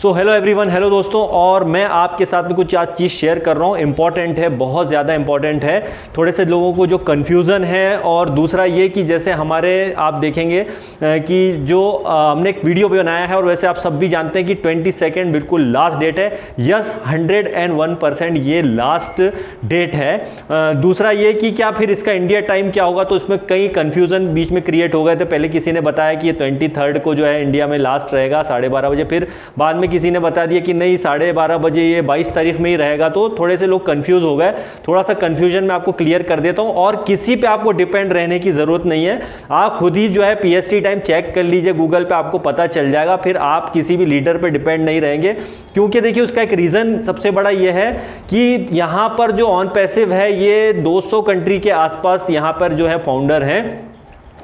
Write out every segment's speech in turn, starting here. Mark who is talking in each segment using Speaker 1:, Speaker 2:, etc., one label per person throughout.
Speaker 1: So hello everyone, hello दोस्तों। और मैं आपके साथ में कुछ आज चीज़ शेयर कर रहा हूँ, इंपॉर्टेंट है, बहुत ज़्यादा इंपॉर्टेंट है। थोड़े से लोगों को जो कन्फ्यूज़न है, और दूसरा ये कि जैसे हमारे आप देखेंगे कि जो हमने एक वीडियो भी बनाया है, और वैसे आप सब भी जानते हैं कि 22 बिल्कुल लास्ट डेट है। यस, 101% ये लास्ट डेट है। दूसरा ये कि क्या फिर इसका इंडिया टाइम क्या होगा, तो इसमें कई कन्फ्यूज़न बीच में क्रिएट हो गए थे। पहले किसी ने बताया कि ये 23 को जो है इंडिया में लास्ट रहेगा 12:30 बजे, फिर बाद में किसी ने बता दिया कि नहीं 12:30 बजे ये 22 तारीख में ही रहेगा। तो थोड़े से लोग कंफ्यूज हो गए। थोड़ा सा कंफ्यूजन मैं आपको क्लियर कर देता हूं, और किसी पे आपको डिपेंड रहने की जरूरत नहीं है। आप खुद ही जो है पीएसटी टाइम चेक कर लीजिए गूगल पे, आपको पता चल जाएगा। फिर आप किसी भी लीडर पे डिपेंड नहीं रहेंगे, क्योंकि देखिए उसका एक रीजन सबसे बड़ा ये है कि यहां पर जो ऑन पैसिव है ये 200 कंट्री के आसपास यहां पर जो है फाउंडर हैं।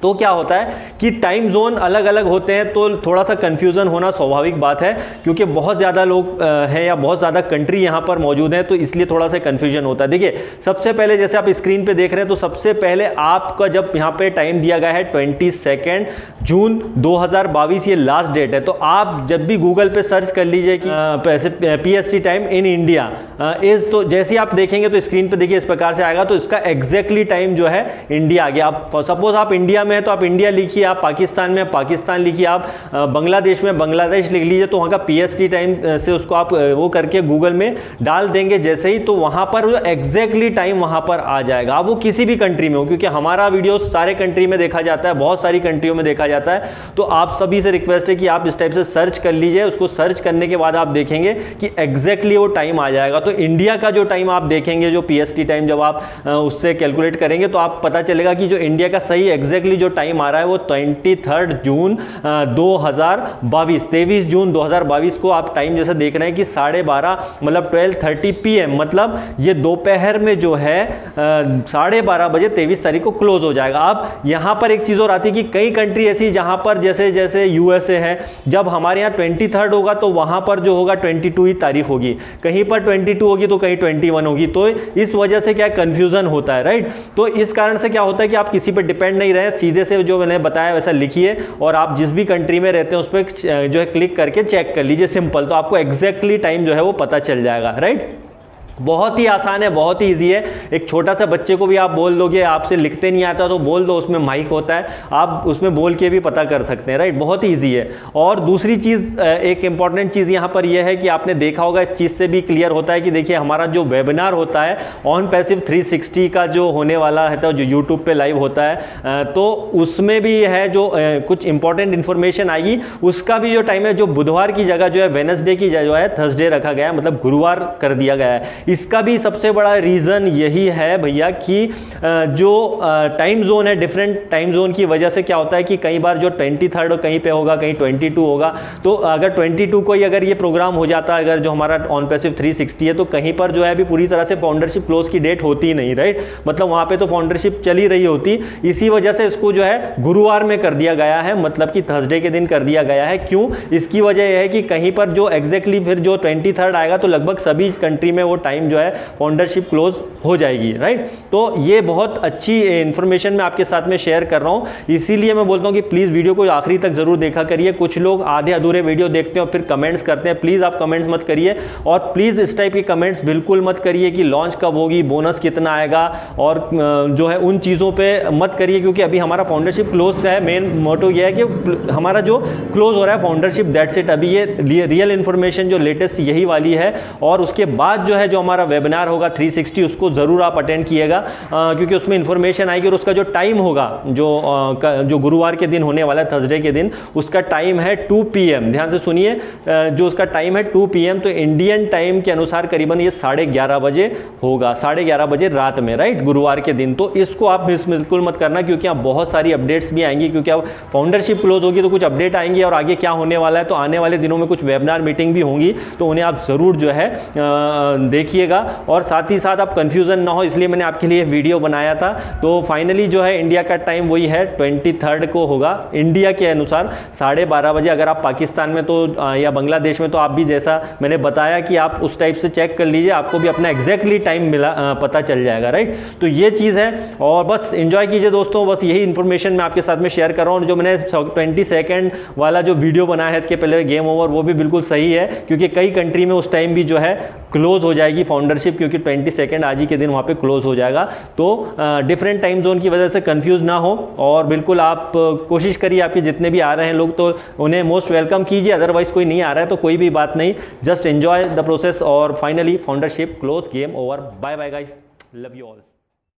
Speaker 1: तो क्या होता है कि टाइम जोन अलग अलग होते हैं, तो थोड़ा सा कंफ्यूजन होना स्वाभाविक बात है, क्योंकि बहुत ज़्यादा लोग हैं या बहुत ज़्यादा कंट्री यहाँ पर मौजूद हैं, तो इसलिए थोड़ा सा कंफ्यूजन होता है। देखिए सबसे पहले जैसे आप स्क्रीन पे देख रहे हैं, तो सबसे पहले आपका जब यहाँ पे टाइम दिया गया है 22 जून 2022 ये लास्ट डेट है। तो आप जब भी गूगल पे सर्च कर लीजिए कि PST time in India is, तो जैसे आप देखेंगे तो स्क्रीन पे देखिए इस प्रकार से आएगा। तो इसका एग्जैक्टली टाइम जो है इंडिया आ गया। आप सपोज आप इंडिया में तो आप इंडिया लिखिए, आप पाकिस्तान में पाकिस्तान लिखिए, आप बांग्लादेश में बांग्लादेश लिख लीजिए, तो वहाँ का पीएसटी टाइम से उसको आप वो करके गूगल में डाल देंगे जैसे ही, तो वहाँ पर एग्जैक्टली टाइम वहाँ पर आ जाएगा। अब वो किसी भी कंट्री में हो, क्योंकि हमारा वीडियो सारे कंट्री में देखा जाता है, बहुत सारी कंट्रियों में देखा जाता है। तो आप सभी से रिक्वेस्ट है कि आप इस टाइप से सर्च कर लीजिए। उसको सर्च करने के बाद आप देखेंगे कि एग्जैक्टली वो टाइम आ जाएगा। तो इंडिया का जो टाइम आप देखेंगे, जो पीएसटी टाइम जब आप उससे कैलकुलेट करेंगे, तो आप पता चलेगा कि जो इंडिया का सही एग्जैक्टली जो टाइम आ रहा है वो 23 जून 2022, 23 जून 2022 को आप टाइम जैसे देख रहे हैं कि 12:30 मतलब 12:30 PM, मतलब ये दोपहर में जो है 12:30 बजे 23 तारीख को क्लोज हो जाएगा। अब यहां पर एक चीज और आती है कि कई कंट्री ऐसी जहां पर जैसे जैसे यूएसए है, जब हमारे यहाँ 23 होगा तो वहां पर जो होगा 22 ही तारीख होगी, कहीं पर 22 होगी तो कहीं 21 होगी। तो इस वजह से क्या कंफ्यूजन होता है, राइट। तो इस कारण से क्या होता है कि आप किसी पर डिपेंड नहीं रहे, सीधे से जो मैंने बताया वैसा लिखिए, और आप जिस भी कंट्री में रहते हैं उस पर जो है क्लिक करके चेक कर लीजिए, सिंपल। तो आपको एग्जैक्टली टाइम जो है वो पता चल जाएगा, राइट। बहुत ही आसान है, बहुत ही इजी है। एक छोटा सा बच्चे को भी आप बोल दोगे, आपसे लिखते नहीं आता तो बोल दो, उसमें माइक होता है, आप उसमें बोल के भी पता कर सकते हैं, राइट। बहुत ही इजी है। और दूसरी चीज़, एक इंपॉर्टेंट चीज़ यहाँ पर यह है कि आपने देखा होगा, इस चीज़ से भी क्लियर होता है कि देखिए हमारा जो वेबिनार होता है ऑन पैसिव 360 का जो होने वाला है, तो जो यूट्यूब पे लाइव होता है, तो उसमें भी है जो कुछ इंपॉर्टेंट इन्फॉर्मेशन आएगी। उसका भी जो टाइम है, जो बुधवार की जगह जो है वेडनेसडे की जो है थर्सडे रखा गया है, मतलब गुरुवार कर दिया गया है। इसका भी सबसे बड़ा रीज़न यही है भैया कि जो टाइम जोन है, डिफरेंट टाइम जोन की वजह से क्या होता है कि कई बार जो 23 कहीं पे होगा, कहीं 22 होगा। तो अगर 22 को ही अगर ये प्रोग्राम हो जाता है, अगर जो हमारा ऑन पैसिव 360 है, तो कहीं पर जो है अभी पूरी तरह से फाउंडरशिप क्लोज की डेट होती नहीं, राइट। मतलब वहाँ पे तो फाउंडरशिप चली रही होती। इसी वजह से इसको जो है गुरुवार में कर दिया गया है, मतलब कि थर्सडे के दिन कर दिया गया है। क्यों? इसकी वजह यह है कि कहीं पर जो एग्जैक्टली फिर जो 23 आएगा, तो लगभग सभी कंट्री में वो टाइम जो है फाउंडरशिप क्लोज हो जाएगी, राइट। तो ये बहुत अच्छी इंफॉर्मेशन मैं आपके साथ में शेयर कर रहा हूं, इसीलिए मैं बोलता हूं कि प्लीज वीडियो को आखिरी तक जरूर देखा करिए। कुछ लोग आधे अधूरे वीडियो देखते हैं और फिर कमेंट्स करते हैं, प्लीज आप कमेंट्स मत करिए। और प्लीज इस टाइप के कमेंट्स बिल्कुल मत करिए कि लॉन्च कब होगी, बोनस कितना आएगा, और जो है उन चीज़ों पर मत करिए, क्योंकि अभी हमारा फाउंडरशिप क्लोज है। मेन मोटो ये है कि हमारा जो क्लोज हो रहा है फाउंडरशिप, दैट्स इट। अभी ये रियल इंफॉर्मेशन जो लेटेस्ट यही वाली है, और उसके बाद जो है जो हमारा वेबिनार होगा 360, उसको जरूर आप अटेंड किएगा, क्योंकि उसमें इंफॉर्मेशन आएगी। और उसका जो टाइम होगा, जो गुरुवार के दिन होने वाला है, थर्सडे के दिन, उसका टाइम है 2 PM। ध्यान से सुनिए, जो उसका टाइम है 2 PM, तो इंडियन टाइम के अनुसार करीबन ये 11:30 बजे होगा, 11:30 बजे रात में, राइट, गुरुवार के दिन। तो इसको आप मिस बिल्कुल मत करना, क्योंकि आप बहुत सारी अपडेट्स भी आएंगी, क्योंकि अब फाउंडरशिप क्लोज होगी तो कुछ अपडेट आएंगी, और आगे क्या होने वाला है, तो आने वाले दिनों में कुछ वेबिनार मीटिंग भी होंगी, तो उन्हें आप जरूर जो है देखिएगा और साथ ही साथ आप कंफ्यूजन ना हो इसलिए मैंने आपके लिए वीडियो बनाया था। तो फाइनली जो है इंडिया का टाइम वही है 23 को होगा इंडिया के अनुसार 12:30 बजे। अगर आप पाकिस्तान में तो या बांग्लादेश में तो आप भी जैसा मैंने बताया कि आप उस टाइप से चेक कर लीजिए, आपको भी अपना एग्जैक्टली टाइम मिला पता चल जाएगा, राइट। तो ये चीज़ है और बस एंजॉय कीजिए दोस्तों, बस यही इन्फॉर्मेशन मैं आपके साथ में शेयर कर रहा हूँ। जो मैंने 20 सेकेंड वाला जो वीडियो बनाया है इसके पहले गेम ओवर, वो भी बिल्कुल सही है क्योंकि कई कंट्री में उस टाइम भी जो है क्लोज हो जाएगी फाउंडरशिप, क्योंकि 20 सेकेंड आज ही के दिन वहाँ पे क्लोज हो जाएगा। तो डिफरेंट टाइम जोन की वजह से कंफ्यूज ना हो और बिल्कुल आप कोशिश करिए, आपके जितने भी आ रहे हैं लोग तो उन्हें मोस्ट वेलकम कीजिए, अदरवाइज कोई नहीं आ रहा है तो कोई भी बात नहीं, जस्ट एंजॉय द प्रोसेस और finally foundership close, game over. Bye bye guys, love you all.